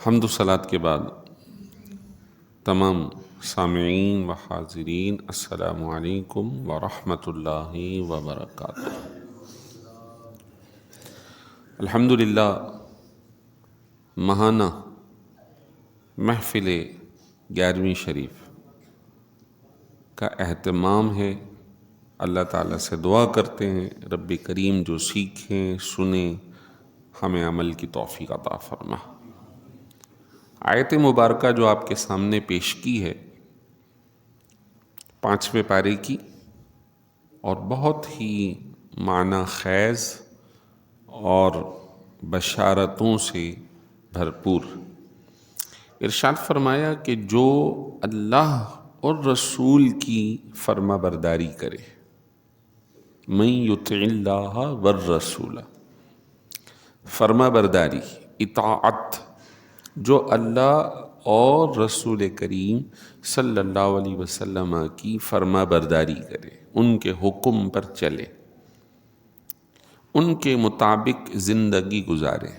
حمد و صلاۃ کے بعد تمام سامعین و حاضرین السلام علیکم ورحمۃ اللہ وبرکاتہ۔ الحمدللہ ماہانہ محفل 11ویں شریف کا اہتمام ہے۔ اللہ تعالیٰ سے دعا کرتے ہیں رب کریم جو سیکھیں سنیں ہمیں عمل کی توفیق عطا فرما۔ آیت مبارکہ جو آپ کے سامنے پیش کی ہے 5ویں پارے کی، اور بہت ہی معنی خیز اور بشارتوں سے بھرپور۔ ارشاد فرمایا کہ جو اللہ اور رسول کی فرما برداری کرے، من یطع اللہ والرسول، فرما برداری، اطاعت، جو اللہ اور رسول کریم صلی اللہ علیہ وسلم کی فرما برداری کرے، ان کے حکم پر چلے، ان کے مطابق زندگی گزارے،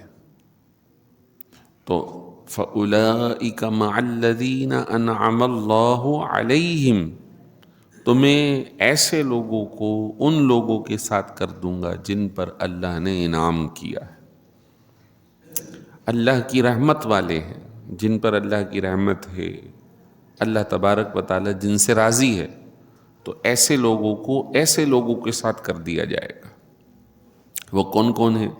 تو فَأُولَئِكَ مَعَ الَّذِينَ أَنْعَمَ اللَّهُ عَلَيْهِمْ، تو میں ایسے لوگوں کو ان لوگوں کے ساتھ کر دوں گا جن پر اللہ نے انعام کیا ہے، اللہ کی رحمت والے ہیں، جن پر اللہ کی رحمت ہے، اللہ تبارک و تعالی جن سے راضی ہے، تو ایسے لوگوں کو ایسے لوگوں کے ساتھ کر دیا جائے گا۔ وہ کون کون ہیں؟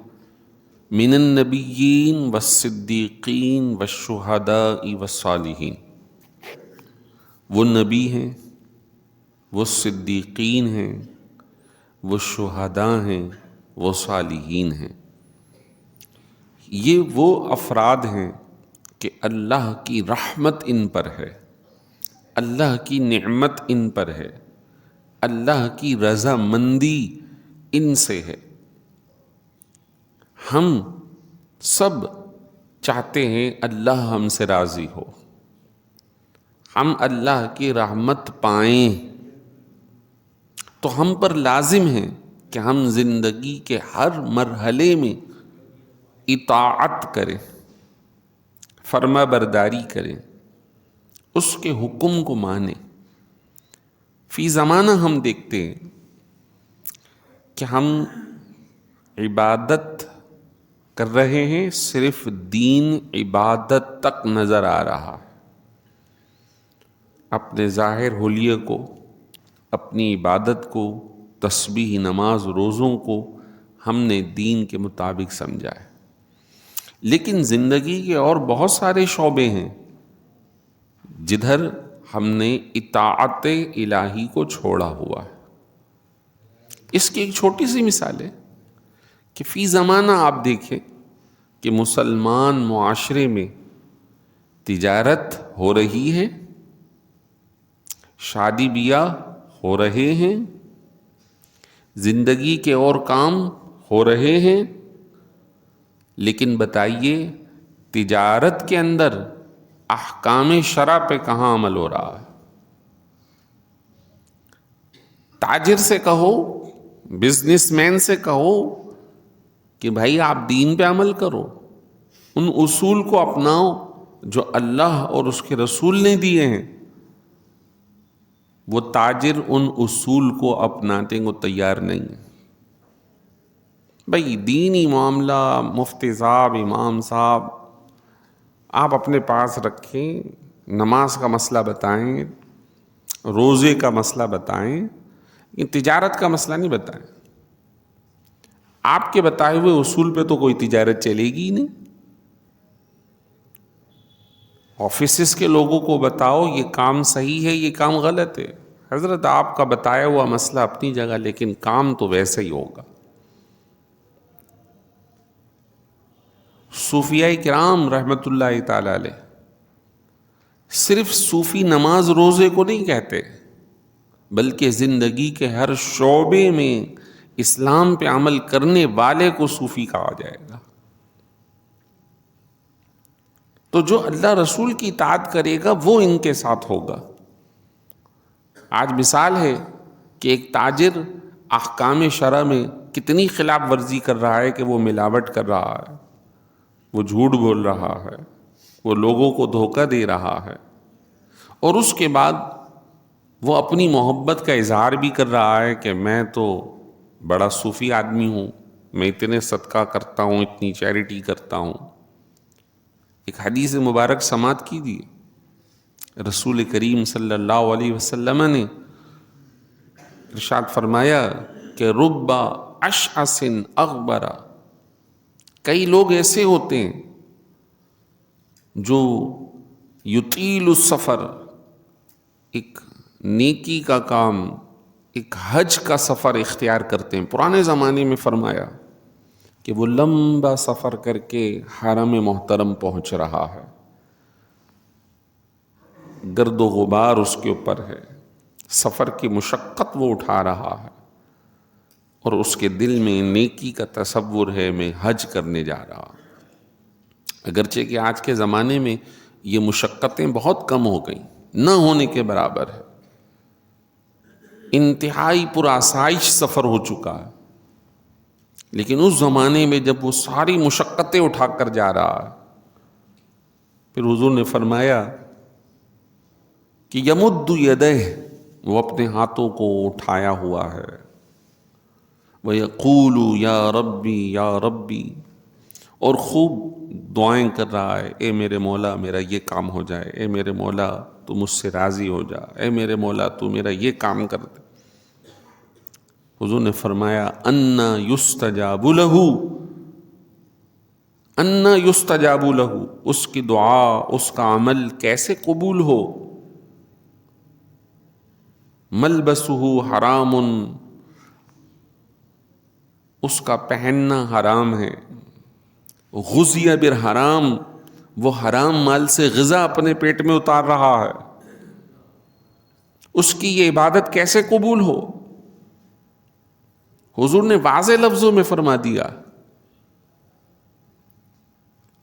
من النبیین والصدیقین والشہداء والصالحین، وہ نبی ہیں، وہ صدیقین ہیں، وہ شہداء ہیں، وہ صالحین ہیں۔ یہ وہ افراد ہیں کہ اللہ کی رحمت ان پر ہے، اللہ کی نعمت ان پر ہے، اللہ کی رضا مندی ان سے ہے۔ ہم سب چاہتے ہیں اللہ ہم سے راضی ہو، ہم اللہ کی رحمت پائیں، تو ہم پر لازم ہے کہ ہم زندگی کے ہر مرحلے میں اطاعت کریں، فرما برداری کریں، اس کے حکم کو مانیں۔ فی زمانہ ہم دیکھتے ہیں کہ ہم عبادت کر رہے ہیں، صرف دین عبادت تک نظر آ رہا ہے۔ اپنے ظاہر حلیے کو، اپنی عبادت کو، تسبیح، نماز، روزوں کو ہم نے دین کے مطابق سمجھا ہے، لیکن زندگی کے اور بہت سارے شعبے ہیں جدھر ہم نے اطاعت الہی کو چھوڑا ہوا ہے۔ اس کی ایک چھوٹی سی مثال ہے کہ فی زمانہ آپ دیکھیں کہ مسلمان معاشرے میں تجارت ہو رہی ہے، شادی بیاہ ہو رہے ہیں، زندگی کے اور کام ہو رہے ہیں، لیکن بتائیے تجارت کے اندر احکام شرع پہ کہاں عمل ہو رہا ہے؟ تاجر سے کہو، بزنس مین سے کہو کہ بھائی آپ دین پہ عمل کرو، ان اصول کو اپناؤ جو اللہ اور اس کے رسول نے دیے ہیں، وہ تاجر ان اصول کو اپنانے کو تیار نہیں ہے۔ بھائی دینی معاملہ مفتی صاحب، امام صاحب آپ اپنے پاس رکھیں، نماز کا مسئلہ بتائیں، روزے کا مسئلہ بتائیں، یہ تجارت کا مسئلہ نہیں بتائیں۔ آپ کے بتائے ہوئے اصول پہ تو کوئی تجارت چلے گی ہی نہیں۔ آفیسز کے لوگوں کو بتاؤ یہ کام صحیح ہے، یہ کام غلط ہے۔ حضرت آپ کا بتایا ہوا مسئلہ اپنی جگہ، لیکن کام تو ویسے ہی ہوگا۔ صوفیاء کرام رحمت اللہ تعالی علیہ صرف صوفی نماز روزے کو نہیں کہتے، بلکہ زندگی کے ہر شعبے میں اسلام پہ عمل کرنے والے کو صوفی کہا جائے گا۔ تو جو اللہ رسول کی اطاعت کرے گا وہ ان کے ساتھ ہوگا۔ آج مثال ہے کہ ایک تاجر احکام شرع میں کتنی خلاف ورزی کر رہا ہے کہ وہ ملاوٹ کر رہا ہے، وہ جھوٹ بول رہا ہے، وہ لوگوں کو دھوکہ دے رہا ہے، اور اس کے بعد وہ اپنی محبت کا اظہار بھی کر رہا ہے کہ میں تو بڑا صوفی آدمی ہوں، میں اتنے صدقہ کرتا ہوں، اتنی چیریٹی کرتا ہوں۔ ایک حدیث مبارک سماعت کیجیے، رسول کریم صلی اللہ علیہ وسلم نے ارشاد فرمایا کہ رب اشعث اغبر، کئی لوگ ایسے ہوتے ہیں جو یطیل السفر، ایک نیکی کا کام، ایک حج کا سفر اختیار کرتے ہیں۔ پرانے زمانے میں فرمایا کہ وہ لمبا سفر کر کے حرم محترم پہنچ رہا ہے، گرد و غبار اس کے اوپر ہے، سفر کی مشقت وہ اٹھا رہا ہے، اور اس کے دل میں نیکی کا تصور ہے، میں حج کرنے جا رہا ہوں۔ اگرچہ کہ آج کے زمانے میں یہ مشقتیں بہت کم ہو گئیں، نہ ہونے کے برابر ہے، انتہائی پرآسائش سفر ہو چکا ہے، لیکن اس زمانے میں جب وہ ساری مشقتیں اٹھا کر جا رہا ہے، پھر حضور نے فرمایا کہ یمد یدہ، وہ اپنے ہاتھوں کو اٹھایا ہوا ہے، وَيَقُولُ یا ربی یا ربی، اور خوب دعائیں کر رہا ہے، اے میرے مولا میرا یہ کام ہو جائے، اے میرے مولا تو مجھ سے راضی ہو جا، اے میرے مولا تو میرا یہ کام کر دے۔ حضور نے فرمایا اَنَّا يُسْتَجَابُ لَهُ، اَنَّا يُسْتَجَابُ لَهُ، اس کی دعا، اس کا عمل کیسے قبول ہو؟ ملبسه حرام، اس کا پہننا حرام ہے، غزی بالحرام، وہ حرام مال سے غذا اپنے پیٹ میں اتار رہا ہے، اس کی یہ عبادت کیسے قبول ہو؟ حضور نے واضح لفظوں میں فرما دیا۔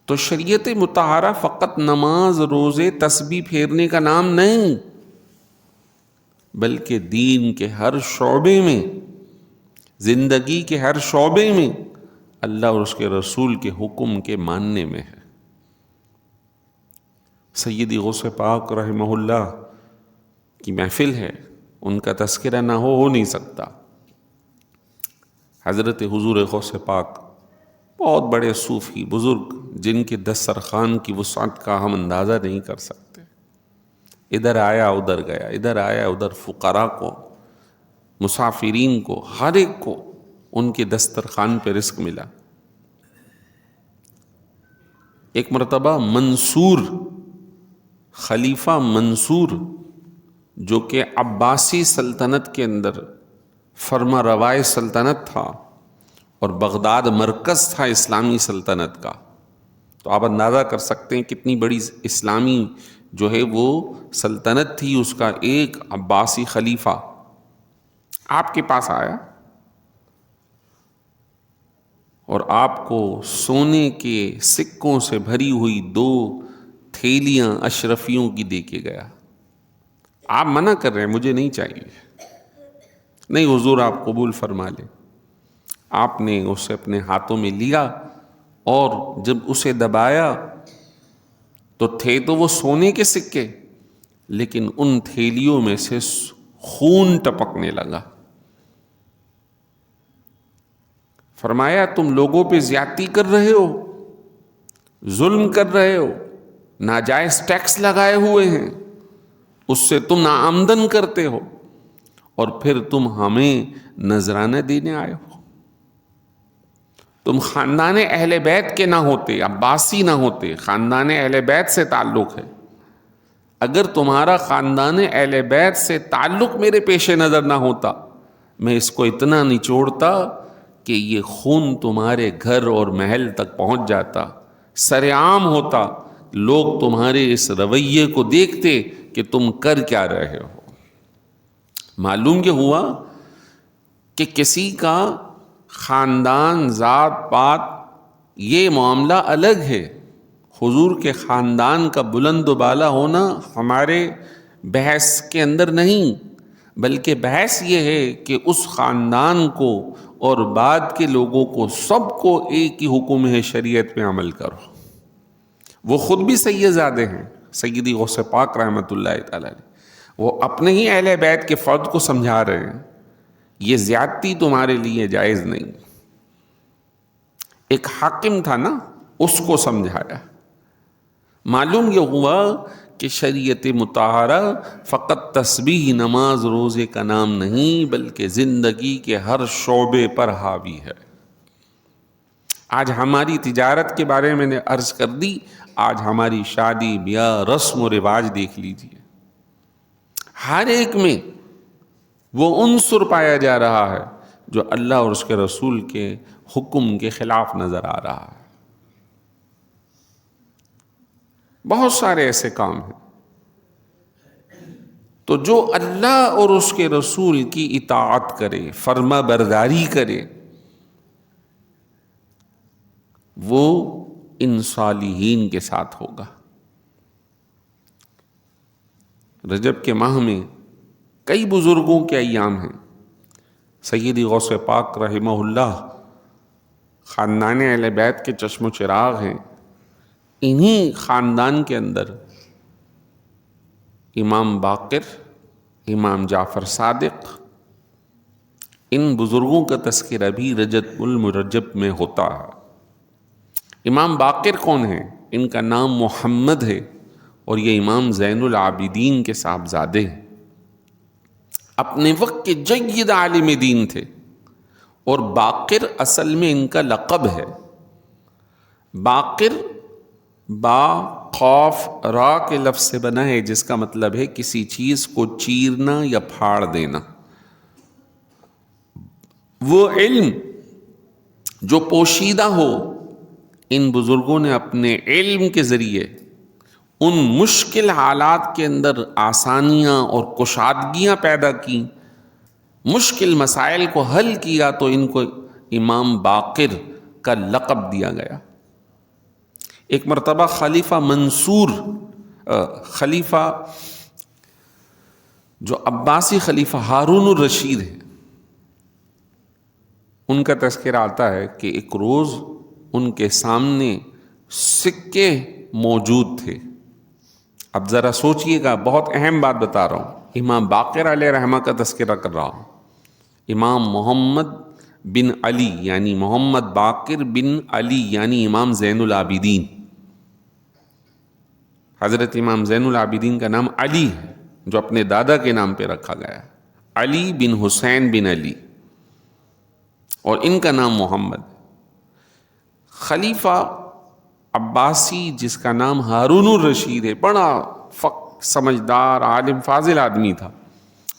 تو شریعت مطہرہ فقط نماز، روزے، تسبیح پھیرنے کا نام نہیں، بلکہ دین کے ہر شعبے میں، زندگی کے ہر شعبے میں اللہ اور اس کے رسول کے حکم کے ماننے میں ہے۔ سیدی غوث پاک رحمہ اللہ کی محفل ہے، ان کا تذکرہ نہ ہو نہیں سکتا۔ حضرت حضور غوث پاک بہت بڑے صوفی بزرگ، جن کے دسترخوان کی وسعت کا ہم اندازہ نہیں کر سکتے، ادھر آیا ادھر گیا، ادھر آیا ادھر، فقراء کو، مسافرین کو، ہر ایک کو ان کے دسترخوان پہ رزق ملا۔ ایک مرتبہ منصور، خلیفہ منصور، جو کہ عباسی سلطنت کے اندر فرما روائے سلطنت تھا، اور بغداد مرکز تھا اسلامی سلطنت کا، تو آپ اندازہ کر سکتے ہیں کتنی بڑی اسلامی جو ہے وہ سلطنت تھی۔ اس کا ایک عباسی خلیفہ آپ کے پاس آیا اور آپ کو سونے کے سکوں سے بھری ہوئی 2 تھیلیاں اشرفیوں کی دے کے گیا۔ آپ منع کر رہے ہیں، مجھے نہیں چاہیے۔ نہیں حضور آپ قبول فرما لیں۔ آپ نے اسے اپنے ہاتھوں میں لیا، اور جب اسے دبایا تو تھے تو وہ سونے کے سکے، لیکن ان تھیلیوں میں سے خون ٹپکنے لگا۔ فرمایا تم لوگوں پہ زیادتی کر رہے ہو، ظلم کر رہے ہو، ناجائز ٹیکس لگائے ہوئے ہیں، اس سے تم ناآمدن کرتے ہو، اور پھر تم ہمیں نذرانہ دینے آئے ہو۔ تم خاندان اہل بیت کے نہ ہوتے، عباسی نہ ہوتے، خاندان اہل بیت سے تعلق ہے۔ اگر تمہارا خاندان اہل بیت سے تعلق میرے پیش نظر نہ ہوتا، میں اس کو اتنا نچوڑتا کہ یہ خون تمہارے گھر اور محل تک پہنچ جاتا، سر عام ہوتا، لوگ تمہارے اس رویے کو دیکھتے کہ تم کر کیا رہے ہو۔ معلوم یہ ہوا کہ کسی کا خاندان، ذات پات، یہ معاملہ الگ ہے۔ حضور کے خاندان کا بلند و بالا ہونا ہمارے بحث کے اندر نہیں، بلکہ بحث یہ ہے کہ اس خاندان کو اور بعد کے لوگوں کو سب کو ایک ہی حکم ہے، شریعت پہ عمل کرو۔ وہ خود بھی سید زادے ہیں، سیدی غوث پاک رحمۃ اللہ تعالی علیہ، وہ اپنے ہی اہل بیت کے فرد کو سمجھا رہے ہیں یہ زیادتی تمہارے لیے جائز نہیں۔ ایک حاکم تھا نا، اس کو سمجھایا۔ معلوم یہ ہوا کہ شریعت مطہرہ فقط تسبیح نماز روزے کا نام نہیں بلکہ زندگی کے ہر شعبے پر حاوی ہے۔ آج ہماری تجارت کے بارے میں نے عرض کر دی، آج ہماری شادی بیاہ رسم و رواج دیکھ لیجیے، ہر ایک میں وہ عنصر پایا جا رہا ہے جو اللہ اور اس کے رسول کے حکم کے خلاف نظر آ رہا ہے۔ بہت سارے ایسے کام ہیں۔ تو جو اللہ اور اس کے رسول کی اطاعت کرے، فرما برداری کرے، وہ ان صالحین کے ساتھ ہوگا۔ رجب کے ماہ میں کئی بزرگوں کے ایام ہیں۔ سیدی غوث پاک رحمہ اللہ خاندان اہل بیت کے چشم و چراغ ہیں۔ انہی خاندان کے اندر امام باقر، امام جعفر صادق، ان بزرگوں کا تذکرہ بھی رجب المرجب میں ہوتا ہے۔ امام باقر کون ہیں؟ ان کا نام محمد ہے اور یہ امام زین العابدین کے صاحبزادے ہیں۔ اپنے وقت کے جید عالم دین تھے، اور باقر اصل میں ان کا لقب ہے۔ باقر با قاف را کے لفظ سے بنا ہے، جس کا مطلب ہے کسی چیز کو چیرنا یا پھاڑ دینا۔ وہ علم جو پوشیدہ ہو، ان بزرگوں نے اپنے علم کے ذریعے ان مشکل حالات کے اندر آسانیاں اور کشادگیاں پیدا کی، مشکل مسائل کو حل کیا، تو ان کو امام باقر کا لقب دیا گیا۔ ایک مرتبہ خلیفہ منصور، خلیفہ جو عباسی خلیفہ ہارون الرشید ہے، ان کا تذکرہ آتا ہے کہ ایک روز ان کے سامنے سکے موجود تھے۔ اب ذرا سوچئے گا، بہت اہم بات بتا رہا ہوں، امام باقر علیہ رحمہ کا تذکرہ کر رہا ہوں۔ امام محمد بن علی یعنی محمد باقر بن علی یعنی امام زین العابدین، حضرت امام زین العابدین کا نام علی ہے، جو اپنے دادا کے نام پہ رکھا گیا ہے، علی بن حسین بن علی، اور ان کا نام محمد۔ خلیفہ عباسی جس کا نام ہارون الرشید ہے، بڑا سمجھدار عالم فاضل آدمی تھا،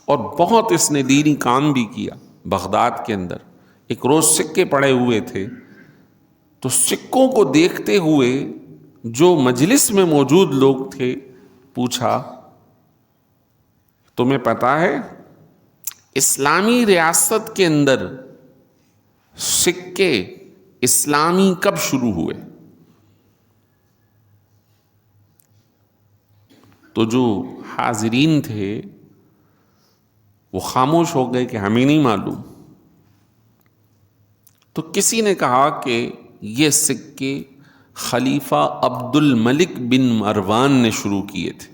اور بہت اس نے دینی کام بھی کیا بغداد کے اندر۔ ایک روز سکے پڑے ہوئے تھے، تو سکوں کو دیکھتے ہوئے جو مجلس میں موجود لوگ تھے پوچھا، تمہیں پتا ہے اسلامی ریاست کے اندر سکے اسلامی کب شروع ہوئے؟ تو جو حاضرین تھے وہ خاموش ہو گئے کہ ہمیں نہیں معلوم۔ تو کسی نے کہا کہ یہ سکے خلیفہ عبد الملک بن مروان نے شروع کیے تھے۔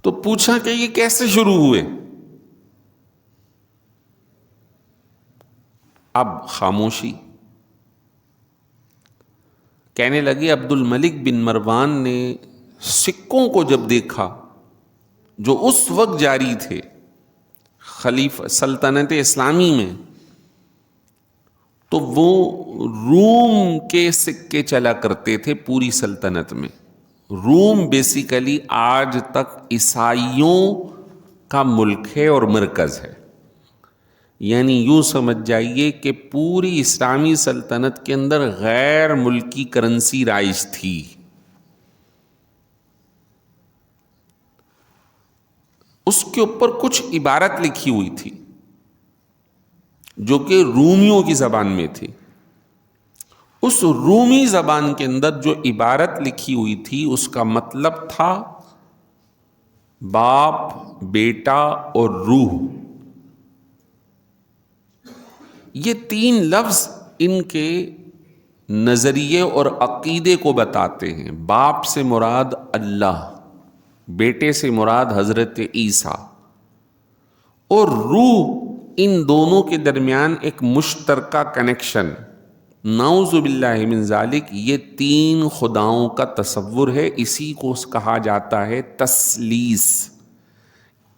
تو پوچھا کہ یہ کیسے شروع ہوئے؟ اب خاموشی۔ کہنے لگے عبد الملک بن مروان نے سکوں کو جب دیکھا جو اس وقت جاری تھے خلیفہ سلطنت اسلامی میں، تو وہ روم کے سکے چلا کرتے تھے پوری سلطنت میں۔ روم بیسیکلی آج تک عیسائیوں کا ملک ہے اور مرکز ہے، یعنی یوں سمجھ جائیے کہ پوری اسلامی سلطنت کے اندر غیر ملکی کرنسی رائج تھی۔ اس کے اوپر کچھ عبارت لکھی ہوئی تھی جو کہ رومیوں کی زبان میں تھی۔ اس رومی زبان کے اندر جو عبارت لکھی ہوئی تھی اس کا مطلب تھا باپ، بیٹا اور روح۔ یہ تین لفظ ان کے نظریے اور عقیدے کو بتاتے ہیں. باپ سے مراد اللہ، بیٹے سے مراد حضرت عیسیٰ، اور روح، ان دونوں کے درمیان ایک مشترکہ کنیکشن. نعوذ باللہ من ذالک، یہ تین خداؤں کا تصور ہے. اسی کو کہا جاتا ہے تثلیث،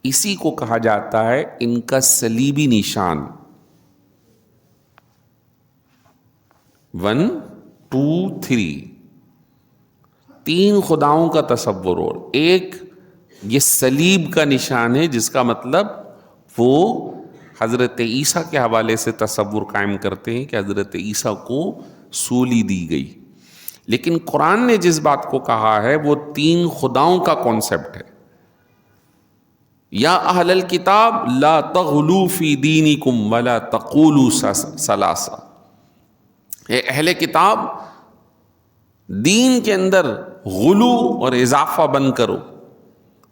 اسی کو کہا جاتا ہے ان کا صلیبی نشان. 1 2 3 تین خداؤں کا تصور. اور ایک یہ صلیب کا نشان ہے، جس کا مطلب وہ حضرت عیسیٰ کے حوالے سے تصور قائم کرتے ہیں کہ حضرت عیسیٰ کو سولی دی گئی. لیکن قرآن نے جس بات کو کہا ہے وہ تین خداؤں کا کانسیپٹ ہے. یا اہل الکتاب لا تغلوا فی دینکم ولا تقولوا ثلاثہ، اے اہل کتاب دین کے اندر غلو اور اضافہ بند کرو،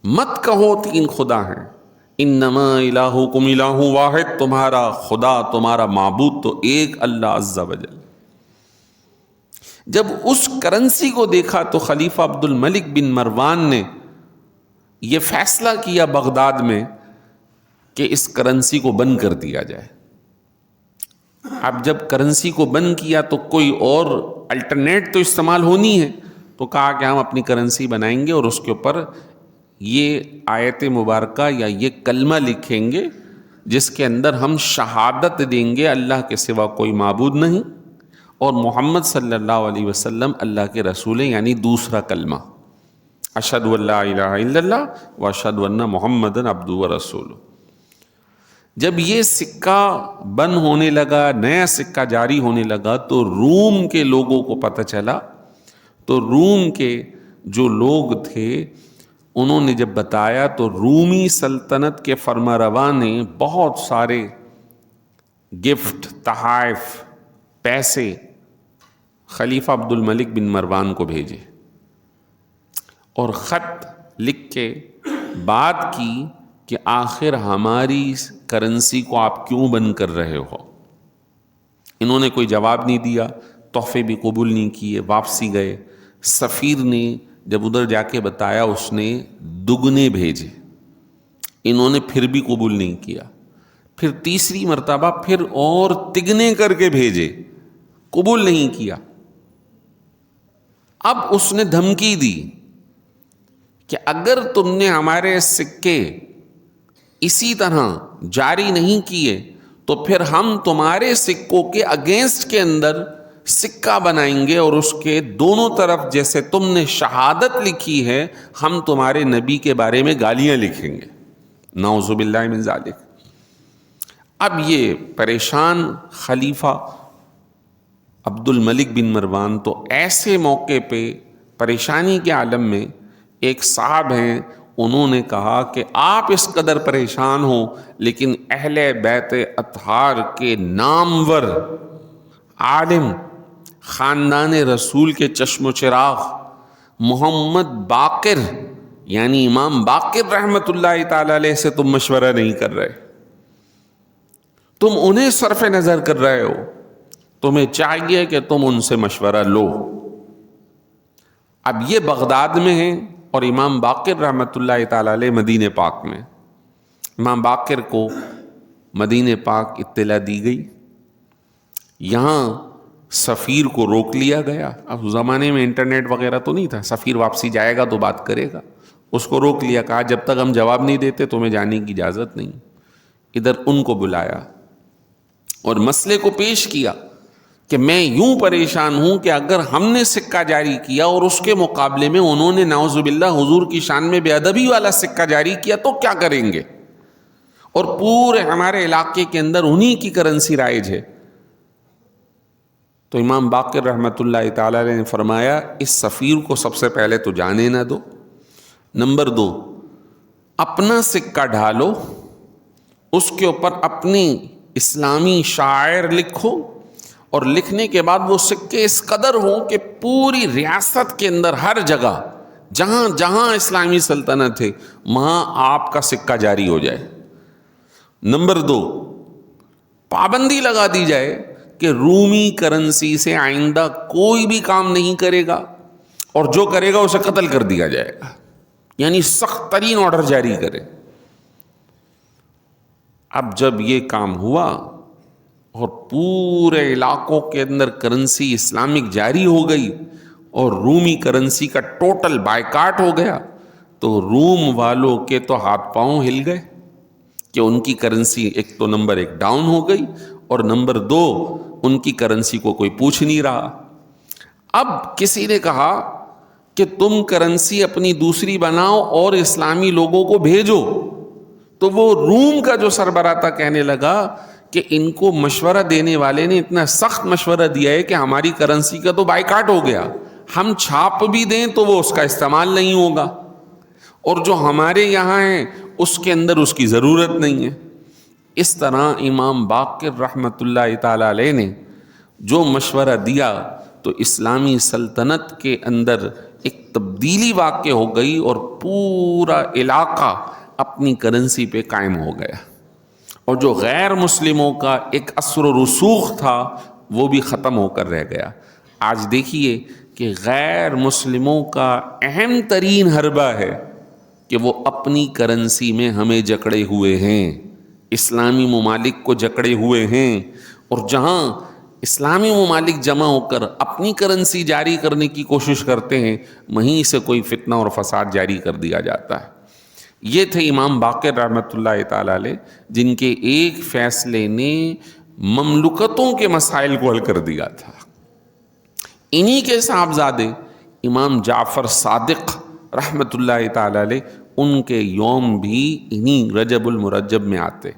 مت کہو تین خدا ہیں. انما الہکم الہ واحد، تمہارا خدا، تمہارا معبود تو ایک اللہ عز و جل. جب اس کرنسی کو دیکھا تو خلیفہ عبد الملک بن مروان نے یہ فیصلہ کیا بغداد میں کہ اس کرنسی کو بند کر دیا جائے. اب جب کرنسی کو بند کیا تو کوئی اور الٹرنیٹ تو استعمال ہونی ہے، تو کہا کہ ہم اپنی کرنسی بنائیں گے اور اس کے اوپر یہ آیت مبارکہ یا یہ کلمہ لکھیں گے جس کے اندر ہم شہادت دیں گے اللہ کے سوا کوئی معبود نہیں اور محمد صلی اللہ علیہ وسلم اللہ کے رسول ہیں، یعنی دوسرا کلمہ، اشہد ان لا الہ الا اللہ و اشہد ان محمدًا عبدہ و رسولہ. جب یہ سکہ بند ہونے لگا، نیا سکہ جاری ہونے لگا، تو روم کے لوگوں کو پتہ چلا. تو روم کے جو لوگ تھے انہوں نے جب بتایا تو رومی سلطنت کے فرمانروا نے بہت سارے گفٹ، تحائف، پیسے خلیفہ عبد الملک بن مروان کو بھیجے اور خط لکھ کے بات کی کہ آخر ہماری کرنسی کو آپ کیوں بند کر رہے ہو. انہوں نے کوئی جواب نہیں دیا، تحفے بھی قبول نہیں کیے، واپسی گئے. سفیر نے جب ادھر جا کے بتایا اس نے دگنے بھیجے، انہوں نے پھر بھی قبول نہیں کیا. پھر تیسری مرتبہ پھر اور تگنے کر کے بھیجے، قبول نہیں کیا. اب اس نے دھمکی دی کہ اگر تم نے ہمارے سکے اسی طرح جاری نہیں کیے تو پھر ہم تمہارے سکوں کے اگینسٹ کے اندر سکہ بنائیں گے اور اس کے دونوں طرف جیسے تم نے شہادت لکھی ہے ہم تمہارے نبی کے بارے میں گالیاں لکھیں گے. نعوذ باللہ من ذالک. اب یہ پریشان خلیفہ عبد الملک بن مروان تو ایسے موقع پہ پریشانی کے عالم میں ایک صاحب ہیں، انہوں نے کہا کہ آپ اس قدر پریشان ہوں لیکن اہل بیت اطہار کے نامور عالم، خاندان رسول کے چشم و چراغ محمد باقر یعنی امام باقر رحمت اللہ تعالی علیہ سے تم مشورہ نہیں کر رہے، تم انہیں صرف نظر کر رہے ہو، تمہیں چاہیے کہ تم ان سے مشورہ لو. اب یہ بغداد میں ہیں اور امام باقر رحمت اللہ تعالی علیہ مدینہ پاک میں. امام باقر کو مدینہ پاک اطلاع دی گئی، یہاں سفیر کو روک لیا گیا. اب زمانے میں انٹرنیٹ وغیرہ تو نہیں تھا، سفیر واپسی جائے گا تو بات کرے گا. اس کو روک لیا، کہا جب تک ہم جواب نہیں دیتے تمہیں جانے کی اجازت نہیں. ادھر ان کو بلایا اور مسئلے کو پیش کیا کہ میں یوں پریشان ہوں کہ اگر ہم نے سکہ جاری کیا اور اس کے مقابلے میں انہوں نے نعوذ باللہ حضور کی شان میں بے ادبی والا سکہ جاری کیا تو کیا کریں گے، اور پورے ہمارے علاقے کے اندر انہی کی کرنسی رائج ہے. تو امام باقر رحمت اللہ تعالی علیہ نے فرمایا اس سفیر کو سب سے پہلے تو جانے نہ دو، نمبر 2 اپنا سکہ ڈھالو، اس کے اوپر اپنی اسلامی شاعر لکھو، اور لکھنے کے بعد وہ سکے اس قدر ہوں کہ پوری ریاست کے اندر ہر جگہ جہاں جہاں اسلامی سلطنت ہے وہاں آپ کا سکہ جاری ہو جائے. نمبر 2 پابندی لگا دی جائے کہ رومی کرنسی سے آئندہ کوئی بھی کام نہیں کرے گا، اور جو کرے گا اسے قتل کر دیا جائے گا، یعنی سخت ترین آرڈر جاری کرے۔ اب جب یہ کام ہوا اور پورے علاقوں کے اندر کرنسی اسلامک جاری ہو گئی اور رومی کرنسی کا ٹوٹل بائیکاٹ ہو گیا، تو روم والوں کے تو ہاتھ پاؤں ہل گئے کہ ان کی کرنسی ایک تو نمبر 1 ڈاؤن ہو گئی، اور نمبر 2 ان کی کرنسی کو کوئی پوچھ نہیں رہا۔ اب کسی نے کہا کہ تم کرنسی اپنی دوسری بناؤ اور اسلامی لوگوں کو بھیجو، تو وہ روم کا جو سربراہ تھا کہنے لگا کہ ان کو مشورہ دینے والے نے اتنا سخت مشورہ دیا ہے کہ ہماری کرنسی کا تو بائیکاٹ ہو گیا، ہم چھاپ بھی دیں تو وہ اس کا استعمال نہیں ہوگا، اور جو ہمارے یہاں ہیں اس کے اندر اس کی ضرورت نہیں ہے۔ اس طرح امام باقر رحمۃ اللہ تعالی علیہ نے جو مشورہ دیا تو اسلامی سلطنت کے اندر ایک تبدیلی واقع ہو گئی، اور پورا علاقہ اپنی کرنسی پہ قائم ہو گیا، اور جو غیر مسلموں کا ایک اثر و رسوخ تھا وہ بھی ختم ہو کر رہ گیا۔ آج دیکھیے کہ غیر مسلموں کا اہم ترین حربہ ہے کہ وہ اپنی کرنسی میں ہمیں جکڑے ہوئے ہیں، اسلامی ممالک کو جکڑے ہوئے ہیں، اور جہاں اسلامی ممالک جمع ہو کر اپنی کرنسی جاری کرنے کی کوشش کرتے ہیں، وہیں سے کوئی فتنہ اور فساد جاری کر دیا جاتا ہے۔ یہ تھے امام باقر رحمۃ اللہ تعالی علیہ، جن کے ایک فیصلے نے مملکتوں کے مسائل کو حل کر دیا تھا۔ انہی کے صاحبزادے امام جعفر صادق رحمۃ اللہ تعالی علیہ، ان کے یوم بھی انہی رجب المرجب میں آتے۔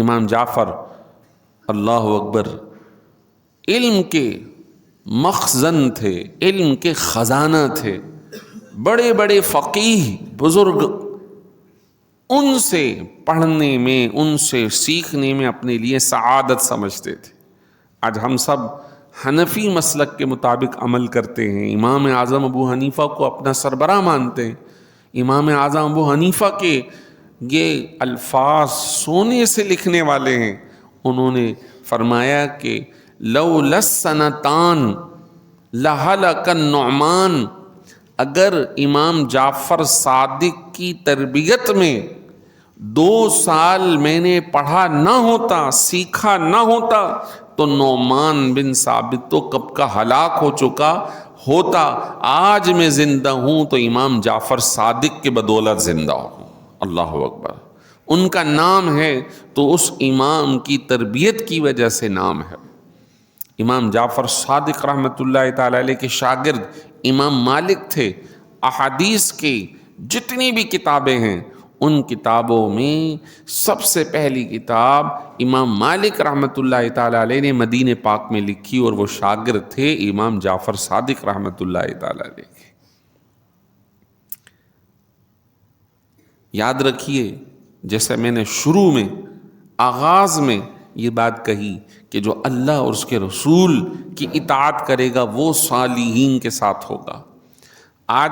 امام جعفر اللہ اکبر علم کے مخزن تھے، علم کے خزانہ تھے، بڑے بڑے فقیہ بزرگ ان سے پڑھنے میں، ان سے سیکھنے میں اپنے لیے سعادت سمجھتے تھے۔ آج ہم سب حنفی مسلک کے مطابق عمل کرتے ہیں، امام اعظم ابو حنیفہ کو اپنا سربراہ مانتے ہیں۔ امام اعظم ابو حنیفہ کے یہ الفاظ سونے سے لکھنے والے ہیں۔ انہوں نے فرمایا کہ لولا السنتان لہلک النعمان، اگر امام جعفر صادق کی تربیت میں 2 سال میں نے پڑھا نہ ہوتا، سیکھا نہ ہوتا، تو نعمان بن ثابت تو کب کا ہلاک ہو چکا ہوتا۔ آج میں زندہ ہوں تو امام جعفر صادق کے بدولت زندہ ہوں۔ اللہ اکبر، ان کا نام ہے تو اس امام کی تربیت کی وجہ سے نام ہے۔ امام جعفر صادق رحمۃ اللہ تعالی علیہ کے شاگرد امام مالک تھے۔ احادیث کی جتنی بھی کتابیں ہیں، ان کتابوں میں سب سے پہلی کتاب امام مالک رحمۃ اللہ تعالی علیہ نے مدینہ پاک میں لکھی، اور وہ شاگرد تھے امام جعفر صادق رحمۃ اللہ تعالی علیہ کے۔ یاد رکھیے، جیسے میں نے شروع میں آغاز میں یہ بات کہی کہ جو اللہ اور اس کے رسول کی اطاعت کرے گا وہ صالحین کے ساتھ ہوگا۔ آج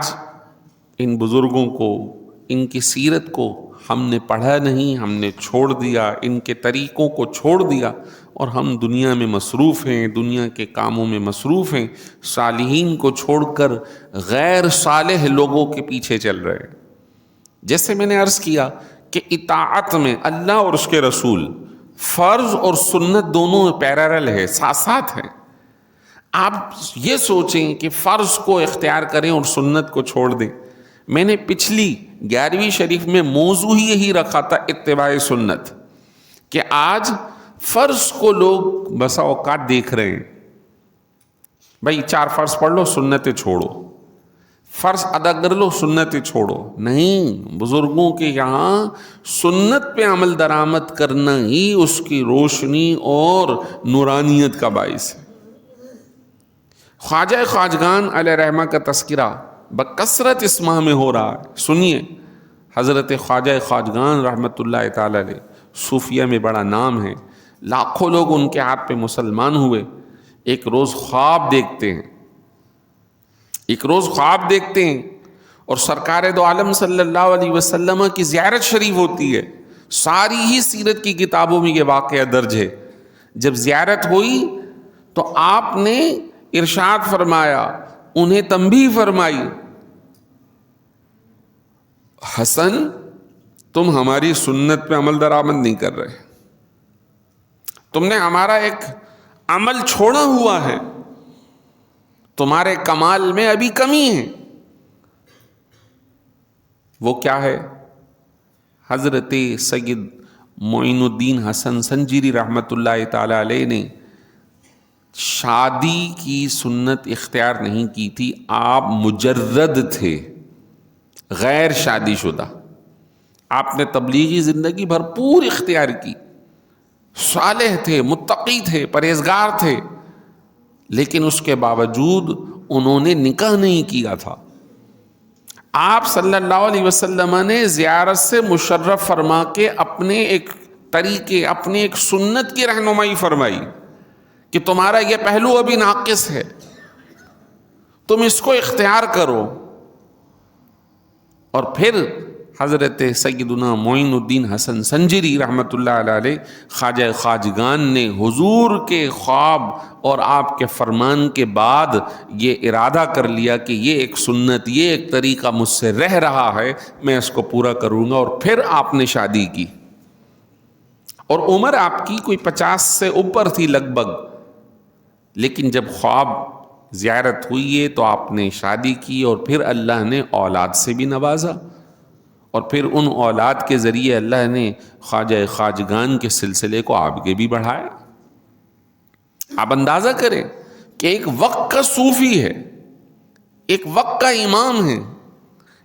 ان بزرگوں کو، ان کی سیرت کو ہم نے پڑھا نہیں، ہم نے چھوڑ دیا، ان کے طریقوں کو چھوڑ دیا، اور ہم دنیا میں مصروف ہیں، دنیا کے کاموں میں مصروف ہیں، صالحین کو چھوڑ کر غیر صالح لوگوں کے پیچھے چل رہے ہیں۔ جیسے میں نے عرض کیا کہ اطاعت میں اللہ اور اس کے رسول، فرض اور سنت دونوں پیرالل ہے، ساتھ ساتھ ہیں۔ آپ یہ سوچیں کہ فرض کو اختیار کریں اور سنت کو چھوڑ دیں۔ میں نے پچھلی 11ویں شریف میں موضوع ہی یہی رکھا تھا، اتباع سنت، کہ آج فرض کو لوگ بسا اوقات دیکھ رہے ہیں، بھائی 4 فرض پڑھ لو، سنتیں چھوڑو، فرض ادا کر لو، سنتیں چھوڑو۔ نہیں، بزرگوں کے یہاں سنت پہ عمل درآمد کرنا ہی اس کی روشنی اور نورانیت کا باعث ہے۔ خواجہ خواجگان علیہ رحمہ کا تذکرہ بکثرت اس ماہ میں ہو رہا ہے۔ سنیے، حضرت خواجہ خواجگان رحمۃ اللہ تعالی علیہ صوفیہ میں بڑا نام ہے، لاکھوں لوگ ان کے ہاتھ پہ مسلمان ہوئے۔ ایک روز خواب دیکھتے ہیں، اور سرکار دو عالم صلی اللہ علیہ وسلم کی زیارت شریف ہوتی ہے۔ ساری ہی سیرت کی کتابوں میں یہ واقعہ درج ہے۔ جب زیارت ہوئی تو آپ نے ارشاد فرمایا، انہیں تنبیہ فرمائی، حسن تم ہماری سنت پہ عمل درآمد نہیں کر رہے، تم نے ہمارا ایک عمل چھوڑا ہوا ہے، تمہارے کمال میں ابھی کمی ہے۔ وہ کیا ہے؟ حضرت سید معین الدین حسن سنجیری رحمۃ اللہ تعالی علیہ نے شادی کی سنت اختیار نہیں کی تھی، آپ مجرد تھے، غیر شادی شدہ۔ آپ نے تبلیغی زندگی بھرپور اختیار کی، صالح تھے، متقی تھے، پرہیزگار تھے، لیکن اس کے باوجود انہوں نے نکاح نہیں کیا تھا۔ آپ صلی اللہ علیہ وسلم نے زیارت سے مشرف فرما کے اپنے ایک طریقے، اپنی ایک سنت کی رہنمائی فرمائی کہ تمہارا یہ پہلو ابھی ناقص ہے، تم اس کو اختیار کرو۔ اور پھر حضرت سیدنا معین الدین حسن سنجری رحمۃ اللہ علیہ خواجہ خواجگان نے حضور کے خواب اور آپ کے فرمان کے بعد یہ ارادہ کر لیا کہ یہ ایک سنت، یہ ایک طریقہ مجھ سے رہ رہا ہے، میں اس کو پورا کروں گا۔ اور پھر آپ نے شادی کی، اور عمر آپ کی کوئی 50 سے اوپر تھی لگ بھگ، لیکن جب خواب زیارت ہوئی ہے تو آپ نے شادی کی، اور پھر اللہ نے اولاد سے بھی نوازا، اور پھر ان اولاد کے ذریعے اللہ نے خواجہ خواجگان کے سلسلے کو آگے بھی بڑھایا۔ آپ اندازہ کریں کہ ایک وقت کا صوفی ہے، ایک وقت کا امام ہے،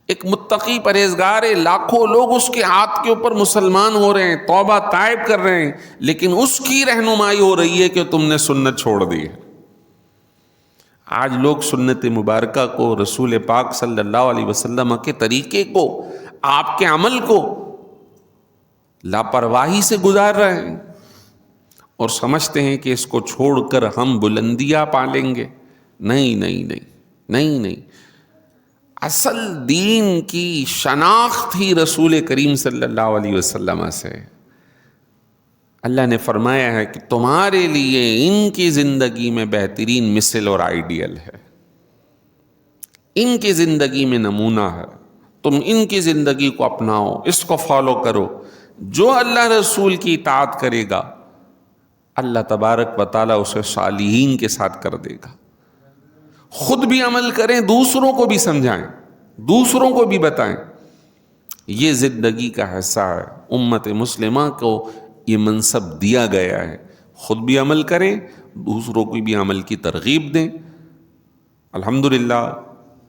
ایک متقی پرہیزگار ہے، لاکھوں لوگ اس کے ہاتھ کے اوپر مسلمان ہو رہے ہیں، توبہ تائب کر رہے ہیں، لیکن اس کی رہنمائی ہو رہی ہے کہ تم نے سنت چھوڑ دی ہے۔ آج لوگ سنت مبارکہ کو، رسول پاک صلی اللہ علیہ وسلم کے طریقے کو، آپ کے عمل کو لاپرواہی سے گزار رہے ہیں، اور سمجھتے ہیں کہ اس کو چھوڑ کر ہم بلندیاں پالیں گے۔ نہیں نہیں نہیں نہیں نہیں، اصل دین کی شناخت ہی رسول کریم صلی اللہ علیہ وسلم سے۔ اللہ نے فرمایا ہے کہ تمہارے لیے ان کی زندگی میں بہترین مثل اور آئیڈیل ہے، ان کی زندگی میں نمونہ ہے، تم ان کی زندگی کو اپناؤ، اس کو فالو کرو۔ جو اللہ رسول کی اطاعت کرے گا، اللہ تبارک و تعالیٰ اسے صالحین کے ساتھ کر دے گا۔ خود بھی عمل کریں، دوسروں کو بھی سمجھائیں، دوسروں کو بھی بتائیں۔ یہ زندگی کا حصہ ہے، امت مسلمہ کو یہ منصب دیا گیا ہے، خود بھی عمل کریں، دوسروں کو بھی عمل کی ترغیب دیں۔ الحمدللہ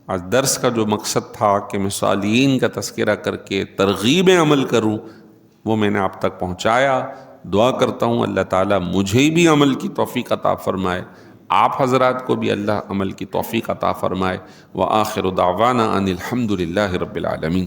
آج درس کا جو مقصد تھا کہ میں صالحین کا تذکرہ کر کے ترغیب عمل کروں، وہ میں نے آپ تک پہنچایا۔ دعا کرتا ہوں اللہ تعالیٰ مجھے بھی عمل کی توفیق عطا فرمائے، آپ حضرات کو بھی اللہ عمل کی توفیق عطا فرمائے۔ وآخر دعوانا ان الحمد للہ رب العالمین۔